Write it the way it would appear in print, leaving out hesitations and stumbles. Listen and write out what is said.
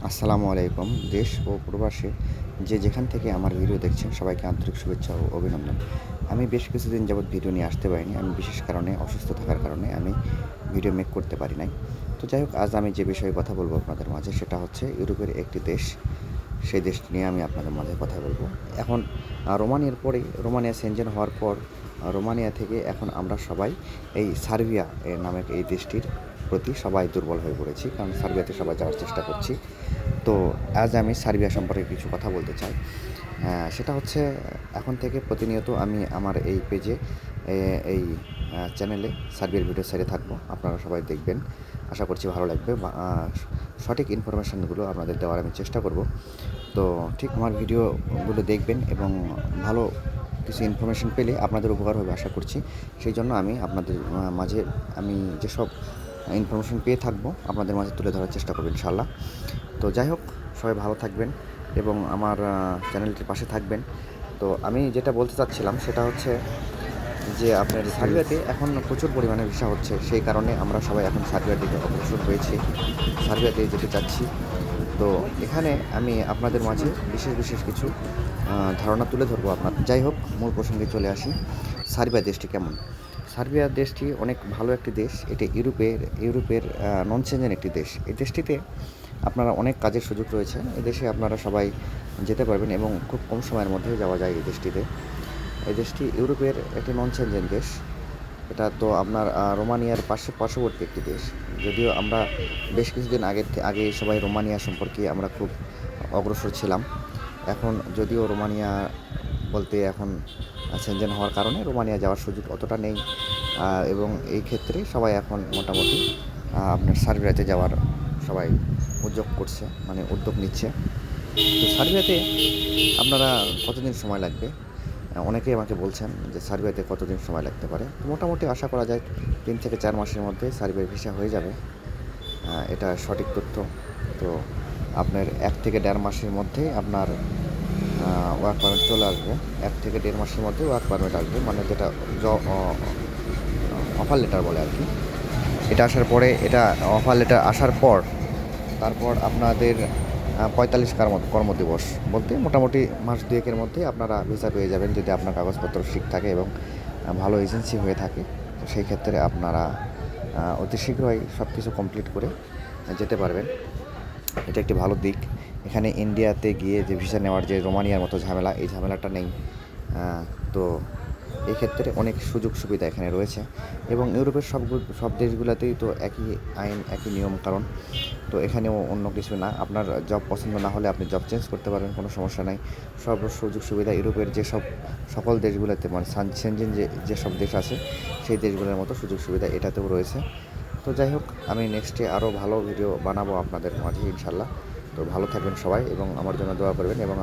আসসালামু আলাইকুম। দেশ ও প্রবাসে যে যেখান থেকে আমার ভিডিও দেখছেন সবাইকে আন্তরিক শুভেচ্ছা ও অভিনন্দন। আমি বেশ কিছুদিন যাবৎ ভিডিও নিয়ে আসতে পারিনি। আমি বিশেষ কারণে অসুস্থ থাকার কারণে আমি ভিডিও মেক করতে পারি নাই। তো যাই হোক, আজ আমি যে বিষয়ে কথা বলবো আপনাদের মাঝে সেটা হচ্ছে ইউরোপের একটি দেশ। সেই দেশটি নিয়ে আমি আপনাদের মাঝে কথা বলবো। এখন রোমানিয়ার পরে রোমানিয়া সেনজেন হওয়ার পর রোমানিয়া থেকে এখন আমরা সবাই এই সার্বিয়া নামক এই দেশটির প্রতি সবাই দুর্বল হয়ে পড়েছি, কারণ সার্বিয়াতে সবাই যাওয়ার চেষ্টা করছি। তো আজ আমি সার্বিয়া সম্পর্কে কিছু কথা বলতে চাই। সেটা হচ্ছে, এখন থেকে প্রতিনিয়ত আমি আমার এই পেজে এই চ্যানেলে সার্বিয়ার ভিডিও ছেড়ে থাকবো। আপনারা সবাই দেখবেন, আশা করছি ভালো লাগবে। সঠিক ইনফরমেশানগুলো আপনাদের দেওয়ার আমি চেষ্টা করব। তো ঠিক আমার ভিডিওগুলো দেখবেন এবং ভালো কিছু ইনফরমেশান পেলে আপনাদের উপকার হবে আশা করছি। সেই জন্য আমি আপনাদের মাঝে আমি যেসব ইনফরমেশান পেয়ে থাকবো আপনাদের মাঝে তুলে ধরার চেষ্টা করব ইনশাআল্লাহ। তো যাই হোক, সবাই ভালো থাকবেন এবং আমার চ্যানেলটির পাশে থাকবেন। তো আমি যেটা বলতে চাচ্ছিলাম সেটা হচ্ছে যে আপনার সার্বিয়াতে এখন প্রচুর পরিমাণে ভিসা হচ্ছে, সেই কারণে আমরা সবাই এখন সার্বিয়ার দিকে অগ্রসর হয়েছি, সার্বিয়াতে যেতে চাচ্ছি। তো এখানে আমি আপনাদের মাঝে বিশেষ কিছু ধারণা তুলে ধরবো আপনার। যাই হোক, মূল প্রসঙ্গে চলে আসি। সার্বিয়া দেশটি কেমন? সার্বিয়া দেশটি অনেক ভালো একটি দেশ। এটি ইউরোপের নন সেনজেন একটি দেশ। এই দেশটিতে আপনারা অনেক কাজের সুযোগ রয়েছে। এই দেশে আপনারা সবাই যেতে পারবেন এবং খুব কম সময়ের মধ্যে যাওয়া যায় এই দেশটিতে। এই দেশটি ইউরোপের একটি নন সেনজেন দেশ। এটা তো আপনার রোমানিয়ার পার্শ্ববর্তী একটি দেশ। যদিও আমরা বেশ কিছুদিন আগে সবাই রোমানিয়া সম্পর্কে আমরা খুব অগ্রসর ছিলাম। এখন যদিও রোমানিয়া বলতে এখন সেনজেন হওয়ার কারণে রোমানিয়া যাওয়ার সুযোগ অতটা নেই, এবং এই ক্ষেত্রে সবাই এখন মোটামুটি আপনার সার্বিয়াতে যাওয়ার সবাই উদ্যোগ নিচ্ছে। তো সার্বিয়াতে আপনারা কতদিন সময় লাগবে? অনেকেই আমাকে বলছেন যে সার্বিয়াতে কতদিন সময় লাগতে পারে। তো মোটামুটি আশা করা যায় 3 থেকে 4 মাসের মধ্যে সার্বিয়ার ভিসা হয়ে যাবে। এটা সঠিক তথ্য। তো আপনার 1 থেকে 1.5 মাসের মধ্যে আপনার ওয়ার্ক পারমিট চলে আসবে। 1 থেকে 1.5 মাসের মধ্যে ওয়ার্ক পারমিট আসবে, মানে যেটা অফার লেটার বলে আর কি। এটা আসার পরে, এটা অফার লেটার আসার পর তারপর আপনাদের 45 কর্মদিবস বলতে মোটামুটি মাস দুয়েকের মধ্যে আপনারা ভিসা পেয়ে যাবেন, যদি আপনার কাগজপত্র ঠিক থাকে এবং ভালো এজেন্সি হয়ে থাকে। তো সেই ক্ষেত্রে আপনারা অতি শীঘ্রই সব কিছু কমপ্লিট করে যেতে পারবেন। এটা একটি ভালো দিক। এখানে ইন্ডিয়াতে গিয়ে যে ভিসা নেওয়ার যে রোমানিয়ার মতো ঝামেলা, এই ঝামেলাটা নেই। তো এই ক্ষেত্রে অনেক সুযোগ সুবিধা এখানে রয়েছে এবং ইউরোপের সব দেশগুলোতেই তো একই আইন, একই নিয়ম কারণ। তো এখানেও অন্য কিছু না। আপনার জব পছন্দ না হলে আপনি জব চেঞ্জ করতে পারবেন, কোনো সমস্যা নাই। সব সুযোগ সুবিধা ইউরোপের সকল দেশগুলোতে, মানে সেনজেন যেসব দেশ আছে সেই দেশগুলোর মতো সুযোগ সুবিধা এটাতেও রয়েছে। তো যাই হোক, আমি নেক্সটে আরও ভালো ভিডিও বানাবো আপনাদের মাঝে ইনশাল্লাহ। তো ভালো থাকবেন সবাই এবং আমার জন্য দোয়া করবেন এবং